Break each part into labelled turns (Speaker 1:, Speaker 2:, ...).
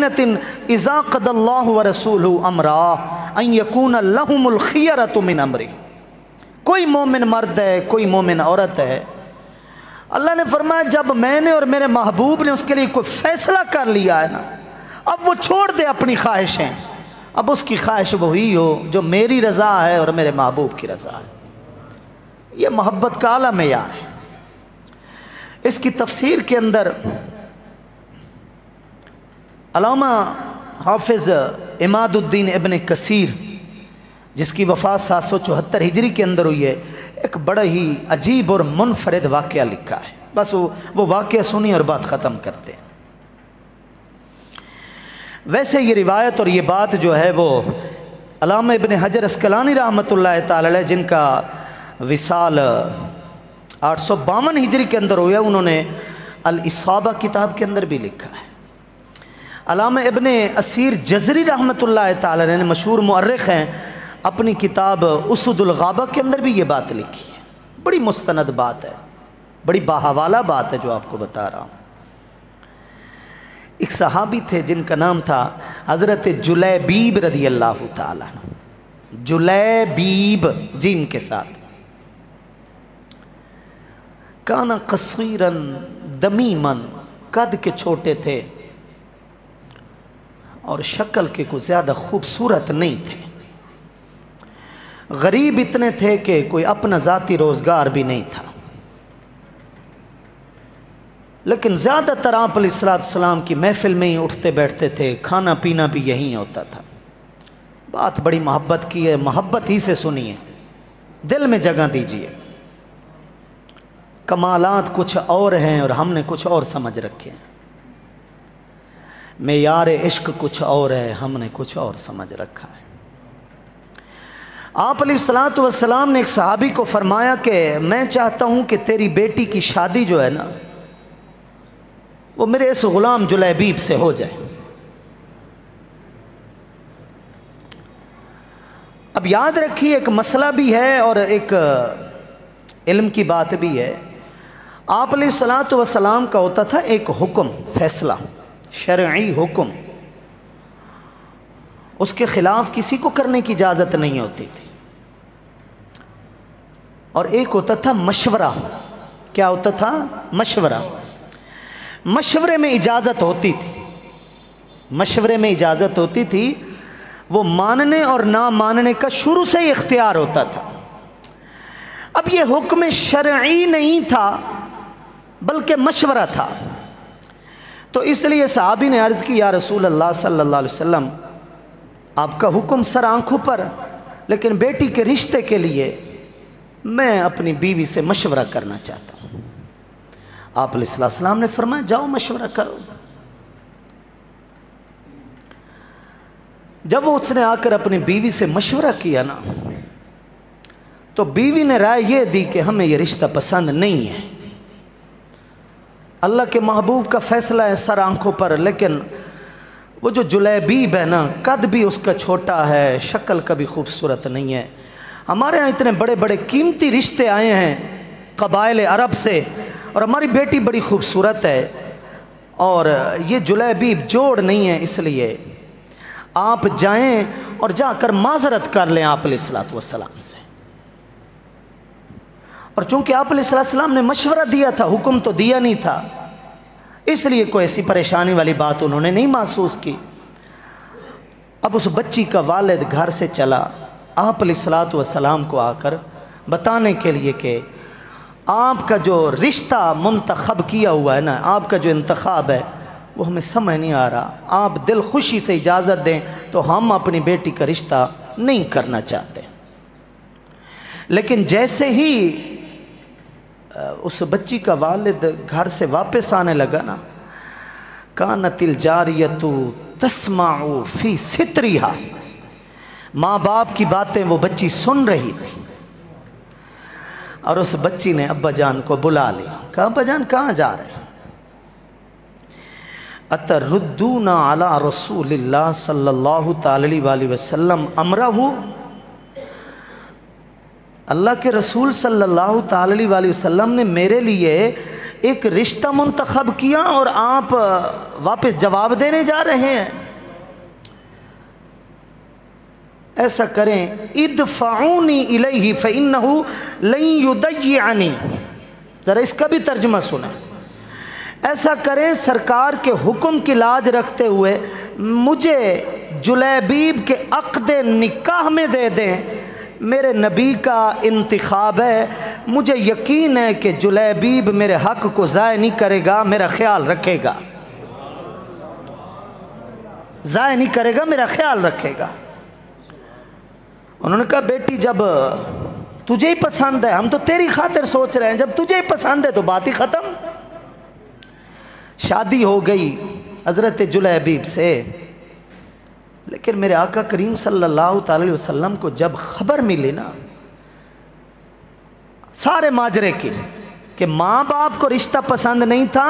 Speaker 1: इज़ा क़दल्लाहु व रसूलुहु अमरा अन यकून लहुमुल खियरतु मिन अमरी। कोई मोमिन मर्द है, कोई मोमिन औरत है, अल्लाह ने फरमाया जब मैंने और मेरे महबूब ने उसके लिए कोई फ़ैसला कर लिया है ना, अब वो छोड़ दे अपनी ख्वाहिशें, अब उसकी ख्वाहिश वही हो जो मेरी रज़ा है और मेरे महबूब की रज़ा है। ये मोहब्बत का आला मेयार है। इसकी तफसीर के अंदर अल्लामा हाफिज़ इमादुद्दीन इब्न कसीर, जिसकी वफ़ात 774 हिजरी के अंदर हुई है, एक बड़ा ही अजीब और मुनफरिद वाक़या लिखा है। बस वो वाक़या सुनी और बात ख़त्म करते हैं। वैसे ये रिवायत और ये बात जो है वो अल्लामा इब्न हजर अस्कलानी रहमतुल्लाह तआला अलैह, जिनका विसाल 852 हिजरी के अंदर हुआ, उन्होंने अल इसाबा किताब के अंदर भी लिखा है। अल्लामा इब्न असीर जज़री रहमतुल्लाह तआला अलैह ने, मशहूर मुअर्रिख़ हैं, अपनी किताब उसुदुल गाबा के अंदर भी ये बात लिखी है। बड़ी मुस्तनद बात है, बड़ी बाहवाला बात है जो आपको बता रहा हूँ। एक सहाबी थे जिनका नाम था हज़रत जुलैबीब रज़ी अल्लाह ताला अन्हु। जुलैबीब जीम के साथ। काना कसीरन दमीमन, कद के छोटे थे और शक्ल के कुछ ज़्यादा खूबसूरत नहीं थे। गरीब इतने थे कि कोई अपना ज़ाती रोज़गार भी नहीं था, लेकिन ज़्यादातर आप अलैहिस्सलाम की महफ़िल में ही उठते बैठते थे, खाना पीना भी यहीं होता था। बात बड़ी मोहब्बत की है, मोहब्बत ही से सुनिए, दिल में जगह दीजिए। कमालात कुछ और हैं और हमने कुछ और समझ रखे हैं। मेयार इश्क कुछ और है, हमने कुछ और समझ रखा है। आप अलैहिस्सलातु वस्सलाम ने एक सहाबी को फरमाया कि मैं चाहता हूँ कि तेरी बेटी की शादी जो है ना, वो मेरे इस ग़ुलाम जुलैबीब से हो जाए। अब याद रखिए, एक मसला भी है और एक इल्म की बात भी है। आप अलैहिस्सलातु वस्सलाम का होता था एक हुक्म, फैसला, शरई हुक्म, उसके ख़िलाफ़ किसी को करने की इजाज़त नहीं होती थी। और एक होता था मशवरा। क्या होता था? मशवरा। मशवरे में इजाज़त होती थी, मशवरे में इजाज़त होती थी। वो मानने और ना मानने का शुरू से ही इख्तियार होता था। अब ये हुक्म शरई नहीं था बल्कि मशवरा था। तो इसलिए सहाबी ने अर्ज़ की, या रसूल अल्लाह सल्लल्लाहु अलैहि वसल्लम, आपका हुक्म सर आँखों पर, लेकिन बेटी के रिश्ते के लिए मैं अपनी बीवी से मशवरा करना चाहता हूँ। आप अलैहिस्सलाम ने फरमाया, जाओ मशवरा करो। जब वो उसने आकर अपनी बीवी से मशवरा किया ना, तो बीवी ने राय ये दी कि हमें ये रिश्ता पसंद नहीं है। अल्लाह के महबूब का फ़ैसला है सर आँखों पर, लेकिन वो जो जुलैबीब है ना, कद भी उसका छोटा है, शक्ल का भी खूबसूरत नहीं है। हमारे यहाँ इतने बड़े बड़े कीमती रिश्ते आए हैं कबाइल अरब से, और हमारी बेटी बड़ी खूबसूरत है, और ये जुलैबीब जोड़ नहीं है, इसलिए आप जाएं और जाकर माजरत कर लें आप अलैहिस्सलातु वस्सलाम से। और चूँकि आप अलैहिस्सलाम ने मशवरा दिया था, हुक्म तो दिया नहीं था, इसलिए कोई ऐसी परेशानी वाली बात उन्होंने नहीं महसूस की। अब उस बच्ची का वालिद घर से चला आप अलैहिस्सलातु वस्सलाम को आकर बताने के लिए कि आपका जो रिश्ता मुंतखब किया हुआ है ना, आपका जो इंतखाब है वो हमें समझ नहीं आ रहा, आप दिल खुशी से इजाज़त दें तो हम अपनी बेटी का रिश्ता नहीं करना चाहते। लेकिन जैसे ही उस बच्ची का वालिद घर से वापस आने लगा ना, कानतिल जारियतु तस्माउ फी सित्रिहा, माँ बाप की बातें वो बच्ची सुन रही थी। और उस बच्ची ने अब्बा जान को बुला लिया, कहा अब्बा जान कहाँ जा रहे हैं? अतरुद्दूना अला रसूलिल्लाह सल्लल्लाहु अलैहि वसल्लम अमरहु, अल्लाह के रसूल सल्लल्लाहु अलैहि वसल्लम ने मेरे लिए एक रिश्ता मुंतखब किया और आप वापस जवाब देने जा रहे हैं। ऐसा करें, इदफ़ऊनी इलैहि फ़इन्नहु लन युदय्यअनी। ज़रा इसका भी तर्जुमा सुना। ऐसा करें, सरकार के हुक्म की लाज रखते हुए मुझे जुलैबीब के अक़्द निकाह में दे दें। मेरे नबी का इंतिखाब है, मुझे यकीन है कि जुलैबीब मेरे हक़ को ज़ाय नहीं करेगा, मेरा ख्याल रखेगा, ज़ाय नहीं करेगा, मेरा ख्याल रखेगा। उन्होंने कहा बेटी जब तुझे ही पसंद है, हम तो तेरी खातिर सोच रहे हैं, जब तुझे ही पसंद है तो बात ही ख़त्म। शादी हो गई हज़रत जुलैबीब से। लेकिन मेरे आका करीम सल्लल्लाहु अलैहि वसल्लम को जब खबर मिली ना सारे माजरे की कि माँ बाप को रिश्ता पसंद नहीं था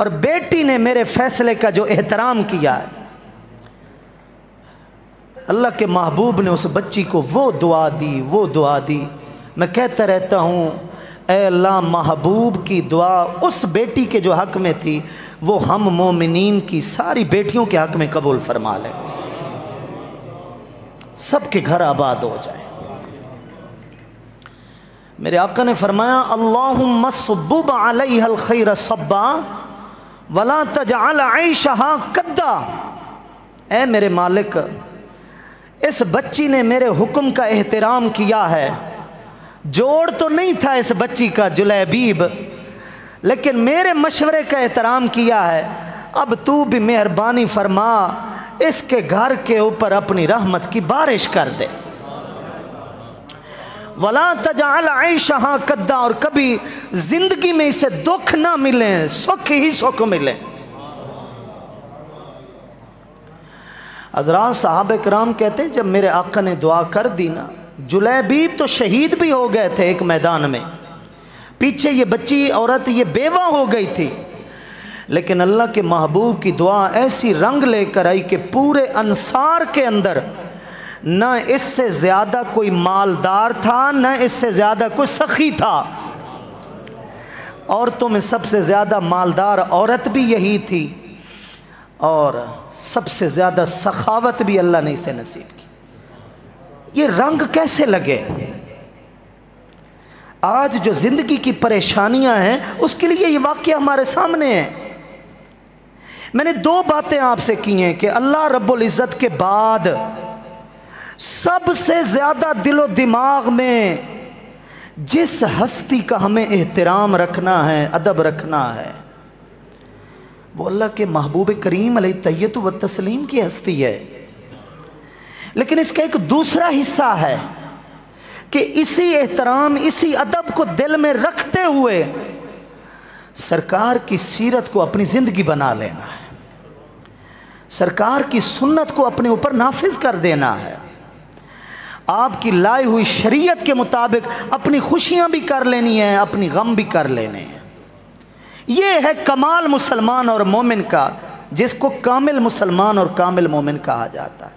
Speaker 1: और बेटी ने मेरे फैसले का जो एहतराम किया है, अल्लाह के महबूब ने उस बच्ची को वो दुआ दी, वो दुआ दी। मैं कहता रहता हूँ, ऐ अल्लाह महबूब की दुआ उस बेटी के जो हक़ में थी वो हम मोमिनीन की सारी बेटियों के हक़ में कबूल फरमा ले, सबके घर आबाद हो जाए। मेरे आका ने फरमाया, अल्लाहुम्मा सुब्बुब अलैहल खैर सब्बा वला तजअल ऐशहा कद्दा। ऐ मेरे मालिक, इस बच्ची ने मेरे हुक्म का एहतराम किया है। जोड़ तो नहीं था इस बच्ची का जुलैबीब, लेकिन मेरे मशवरे का एहतराम किया है। अब तू भी मेहरबानी फरमा, इसके घर के ऊपर अपनी रहमत की बारिश कर दे। वला तजअल ऐशहा कद्दा, और कभी जिंदगी में इसे दुख ना मिले, सुख ही सुख मिले। हज़रात साहब इकराम कहते हैं, जब मेरे आका ने दुआ कर दी ना, जुलैबीब तो शहीद भी हो गए थे एक मैदान में, पीछे ये बच्ची औरत ये बेवा हो गई थी, लेकिन अल्लाह के महबूब की दुआ ऐसी रंग लेकर आई कि पूरे अंसार के अंदर न इससे ज़्यादा कोई मालदार था, न इससे ज़्यादा कोई सखी था। औरतों में सबसे ज़्यादा मालदार औरत भी यही थी और सबसे ज़्यादा सखावत भी अल्लाह ने इसे नसीब की। ये रंग कैसे लगे? आज जो ज़िंदगी की परेशानियां हैं उसके लिए ये वाक़या हमारे सामने है। मैंने दो बातें आपसे की हैं कि अल्लाह रब्बुल इज़्ज़त के बाद सबसे ज़्यादा दिलो दिमाग में जिस हस्ती का हमें एहतराम रखना है, अदब रखना है, वो अल्लाह के महबूब करीम अलैहि व तस्लीम की हस्ती है। लेकिन इसका एक दूसरा हिस्सा है कि इसी एहतराम, इसी अदब को दिल में रखते हुए सरकार की सीरत को अपनी ज़िंदगी बना लेना है, सरकार की सुन्नत को अपने ऊपर नाफिज कर देना है, आपकी लाई हुई शरीयत के मुताबिक अपनी खुशियां भी कर लेनी है, अपनी गम भी कर लेने हैं। ये है कमाल मुसलमान और मोमिन का, जिसको कामिल मुसलमान और कामिल मोमिन कहा जाता है।